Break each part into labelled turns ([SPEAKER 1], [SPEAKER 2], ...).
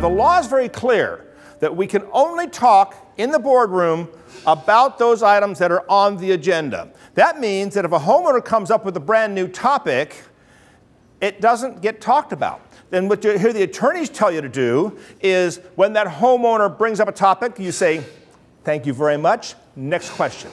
[SPEAKER 1] the law is very clear that we can only talk in the boardroom about those items that are on the agenda. That means that if a homeowner comes up with a brand new topic, it doesn't get talked about. Then what you hear the attorneys tell you to do is when that homeowner brings up a topic, you say, thank you very much, next question.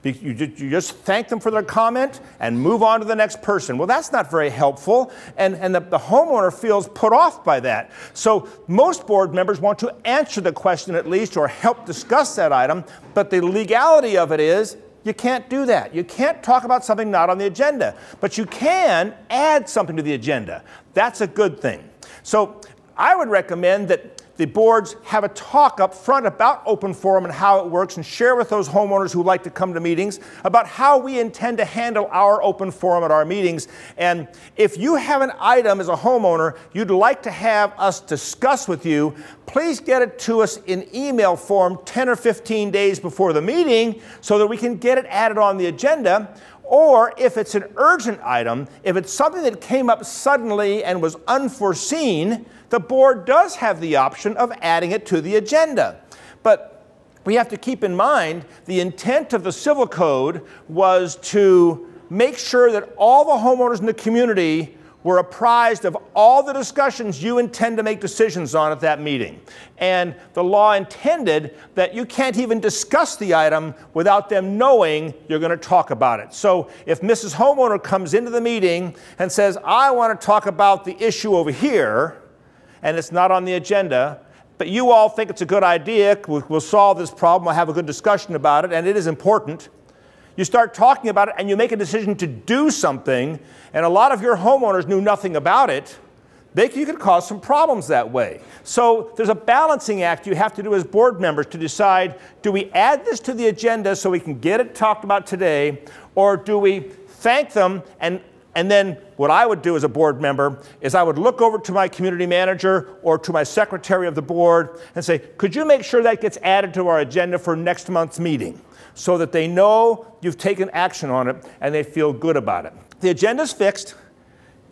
[SPEAKER 1] You just thank them for their comment and move on to the next person. Well, that's not very helpful, and the homeowner feels put off by that. So most board members want to answer the question at least or help discuss that item, but the legality of it is you can't do that. You can't talk about something not on the agenda, but you can add something to the agenda. That's a good thing. So I would recommend that the boards have a talk up front about open forum and how it works, and share with those homeowners who like to come to meetings about how we intend to handle our open forum at our meetings. And if you have an item as a homeowner you'd like to have us discuss with you, please get it to us in email form 10 or 15 days before the meeting so that we can get it added on the agenda. Or if it's an urgent item, if it's something that came up suddenly and was unforeseen, the board does have the option of adding it to the agenda. But we have to keep in mind the intent of the Civil Code was to make sure that all the homeowners in the community were apprised of all the discussions you intend to make decisions on at that meeting. And the law intended that you can't even discuss the item without them knowing you're going to talk about it. So if Mrs. Homeowner comes into the meeting and says, I want to talk about the issue over here, and it's not on the agenda, but you all think it's a good idea, we'll solve this problem, we'll have a good discussion about it, and it is important. You start talking about it and you make a decision to do something, and a lot of your homeowners knew nothing about it, you could cause some problems that way. So there's a balancing act you have to do as board members to decide, do we add this to the agenda so we can get it talked about today, or do we thank them and then what I would do as a board member is I would look over to my community manager or to my secretary of the board and say, could you make sure that gets added to our agenda for next month's meeting so that they know you've taken action on it and they feel good about it. The agenda's fixed.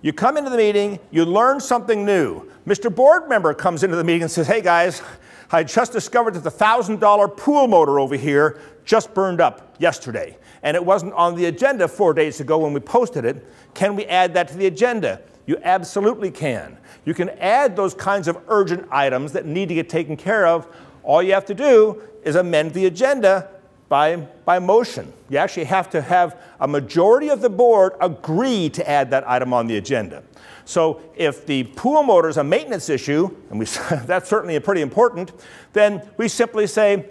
[SPEAKER 1] You come into the meeting, you learn something new. Mr. Board Member comes into the meeting and says, hey guys, I just discovered that the $1,000 pool motor over here just burned up yesterday, and it wasn't on the agenda 4 days ago when we posted it. Can we add that to the agenda? You absolutely can. You can add those kinds of urgent items that need to get taken care of. All you have to do is amend the agenda by motion. You actually have to have a majority of the board agree to add that item on the agenda. So if the pool motor is a maintenance issue, and that's certainly pretty important, then we simply say,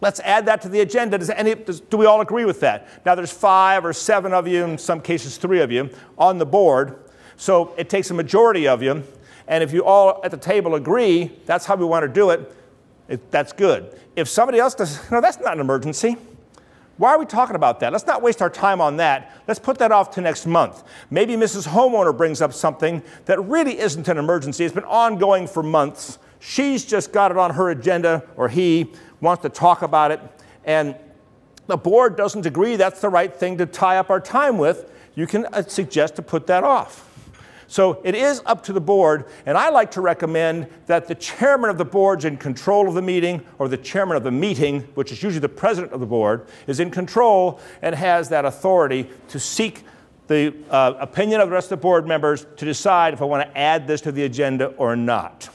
[SPEAKER 1] let's add that to the agenda. Do we all agree with that? Now there's 5 or 7 of you, in some cases 3 of you, on the board. So it takes a majority of you. And if you all at the table agree, that's how we want to do it, that's good. If somebody else does, no, that's not an emergency. Why are we talking about that? Let's not waste our time on that. Let's put that off to next month. Maybe Mrs. Homeowner brings up something that really isn't an emergency. It's been ongoing for months. She's just got it on her agenda, or he wants to talk about it, and the board doesn't agree that's the right thing to tie up our time with. You can suggest to put that off. So it is up to the board, and I like to recommend that the chairman of the board is in control of the meeting, or the chairman of the meeting, which is usually the president of the board, is in control and has that authority to seek the opinion of the rest of the board members to decide if I want to add this to the agenda or not.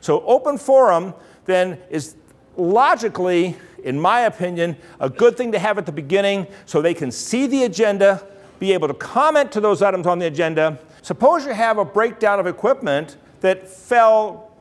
[SPEAKER 1] So open forum then is logically, in my opinion, a good thing to have at the beginning so they can see the agenda, be able to comment to those items on the agenda. Suppose you have a breakdown of equipment that fell.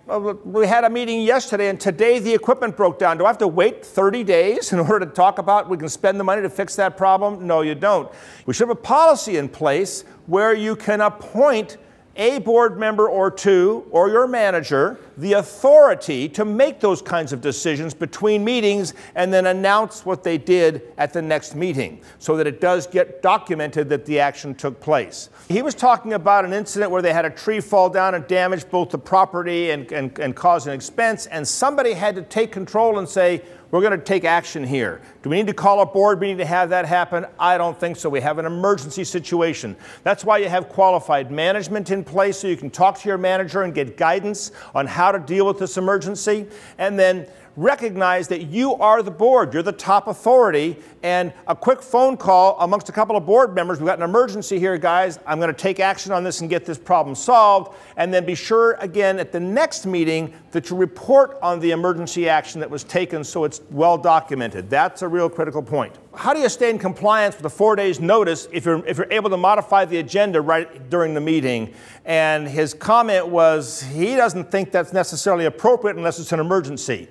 [SPEAKER 1] We had a meeting yesterday and today the equipment broke down. Do I have to wait 30 days in order to talk about we can spend the money to fix that problem? No, you don't. We should have a policy in place where you can appoint a board member or 2, or your manager, the authority to make those kinds of decisions between meetings and then announce what they did at the next meeting so that it does get documented that the action took place. He was talking about an incident where they had a tree fall down and damage both the property and cause an expense, and somebody had to take control and say, we're going to take action here. Do we need to call a board meeting to have that happen? I don't think so. We have an emergency situation. That's why you have qualified management in place, so you can talk to your manager and get guidance on how to deal with this emergency. And then recognize that you are the board. You're the top authority, and a quick phone call amongst a couple of board members, we've got an emergency here, guys, I'm going to take action on this and get this problem solved, and then be sure again at the next meeting that you report on the emergency action that was taken so it's well documented. That's a real critical point. How do you stay in compliance with a 4 days notice if you're able to modify the agenda right during the meeting? And his comment was he doesn't think that's necessarily appropriate unless it's an emergency.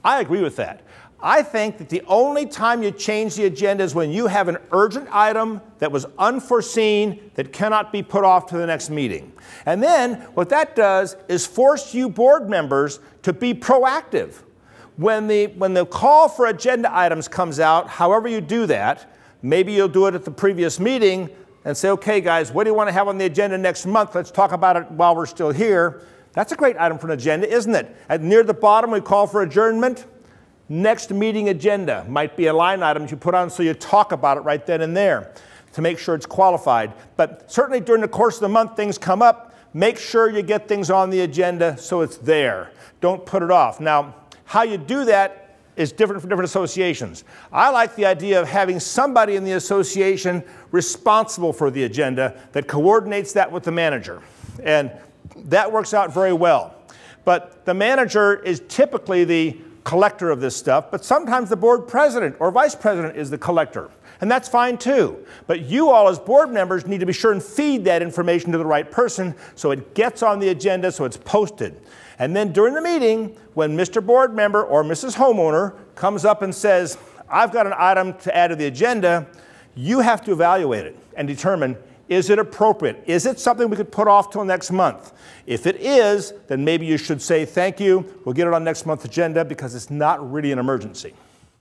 [SPEAKER 1] I agree with that. I think that the only time you change the agenda is when you have an urgent item that was unforeseen that cannot be put off to the next meeting. And then what that does is force you board members to be proactive. When the call for agenda items comes out, however you do that, maybe you'll do it at the previous meeting and say, okay guys, what do you want to have on the agenda next month? Let's talk about it while we're still here. That's a great item for an agenda, isn't it? Near the bottom, we call for adjournment. Next meeting agenda might be a line item you put on so you talk about it right then and there to make sure it's qualified. But certainly during the course of the month, things come up. Make sure you get things on the agenda so it's there. Don't put it off. Now, how you do that is different for different associations. I like the idea of having somebody in the association responsible for the agenda that coordinates that with the manager. And that works out very well. But the manager is typically the collector of this stuff, but sometimes the board president or vice president is the collector. And that's fine too. But you all as board members need to be sure and feed that information to the right person so it gets on the agenda, so it's posted. And then during the meeting, when Mr. Board Member or Mrs. Homeowner comes up and says, I've got an item to add to the agenda, you have to evaluate it and determine, is it appropriate? Is it something we could put off till next month? If it is, then maybe you should say, thank you, we'll get it on next month's agenda because it's not really an emergency.